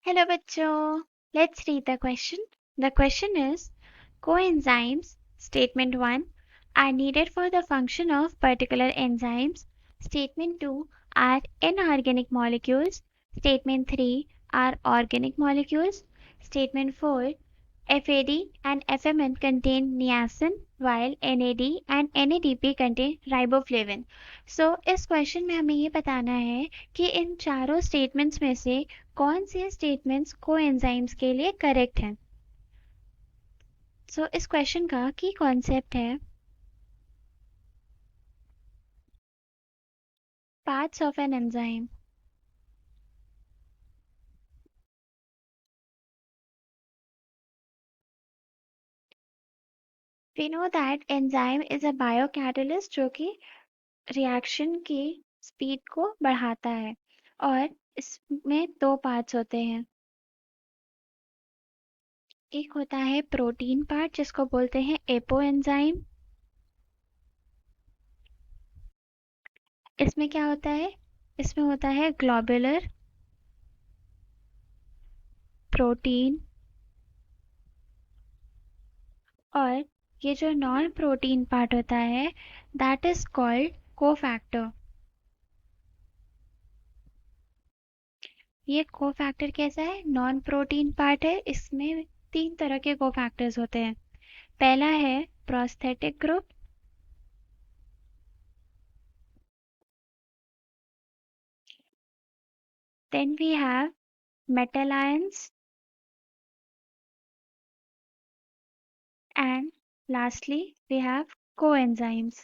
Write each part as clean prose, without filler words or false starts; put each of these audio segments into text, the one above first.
Hello बच्चों, let's read the question. The question is coenzymes statement 1 are needed for the function of particular enzymes. Statement 2 are inorganic molecules. Statement 3 are organic molecules. Statement 4 FAD and FMN contain niacin while NAD and NADP contain riboflavin. इस question में हमें ये बताना है कि इन चारों statements में से कौन से स्टेटमेंट्स कोएंजाइम्स के लिए करेक्ट हैं। इस क्वेश्चन का की कॉन्सेप्ट है parts of an enzyme. We know that enzyme is a biocatalyst जो कि रिएक्शन की स्पीड को बढ़ाता है और इसमें दो पार्ट्स होते हैं। एक होता है प्रोटीन पार्ट जिसको बोलते हैं एपो एंजाइम। इसमें क्या होता है? इसमें होता है ग्लोबुलर प्रोटीन और ये जो नॉन प्रोटीन पार्ट होता है दैट इज कॉल्ड कोफैक्टर। ये कोफैक्टर कैसा है? नॉन प्रोटीन पार्ट है। इसमें तीन तरह के कोफैक्टर्स होते हैं। पहला है prosthetic group, then we have metal ions and lastly we have coenzymes.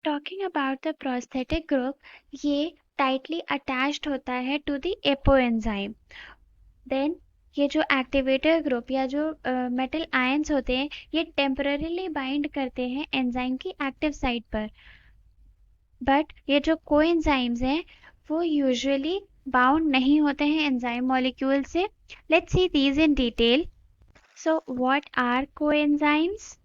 Talking about the prosthetic group, ये tightly attached होता है to the apoenzyme. Then ये जो एक्टिवेटर ग्रुप या जो मेटल आयंस होते हैं ये टेम्पररीली बाइंड करते हैं एंजाइम की एक्टिव साइट पर, बट ये जो कोएंजाइम्स हैं वो यूजुअली बाउंड नहीं होते हैं एंजाइम मॉलिक्यूल से। Let's see these in detail. So what are coenzymes?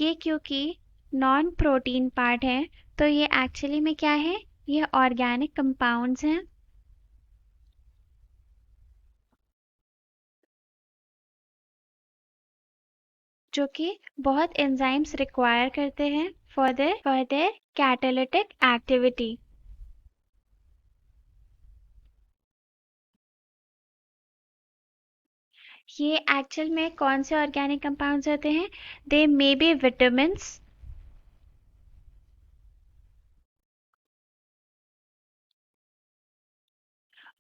ये क्योंकि नॉन प्रोटीन पार्ट है तो ये एक्चुअली में क्या है? ये ऑर्गेनिक कंपाउंड्स हैं जो कि बहुत एंजाइम्स रिक्वायर करते हैं फॉर देयर कैटालिटिक एक्टिविटी। ये एक्चुअल में कौन से ऑर्गेनिक कंपाउंड्स होते हैं? दे मे बी विटामिन्स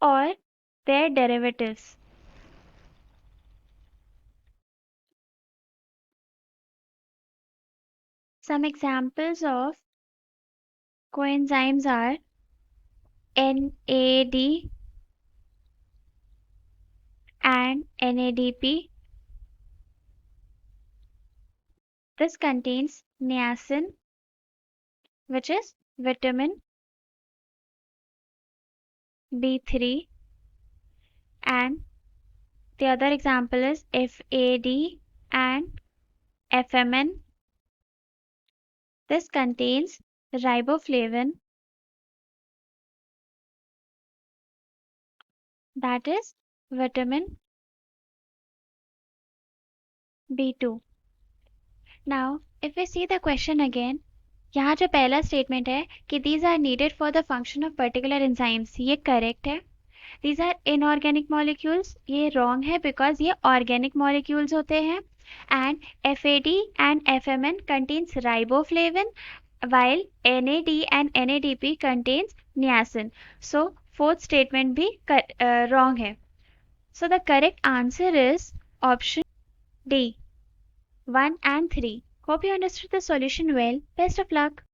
और their derivatives. Some examples of coenzymes are NAD and NADP. This contains niacin, which is vitamin B3, and the other example is FAD and FMN. This contains riboflavin, that is vitamin B2. Now, if we see the question again, यहाँ जो पहला statement है कि these are needed for the function of particular enzymes, ये correct है। These are inorganic molecules, ये wrong है because ये ऑर्गेनिक मॉलिक्यूल्स होते हैं। And FAD and FMN contains riboflavin while NAD and NADP contains niacin. So fourth statement भी wrong है. So the correct answer is option D, 1 and 3. Hope you understood the solution well. Best of luck.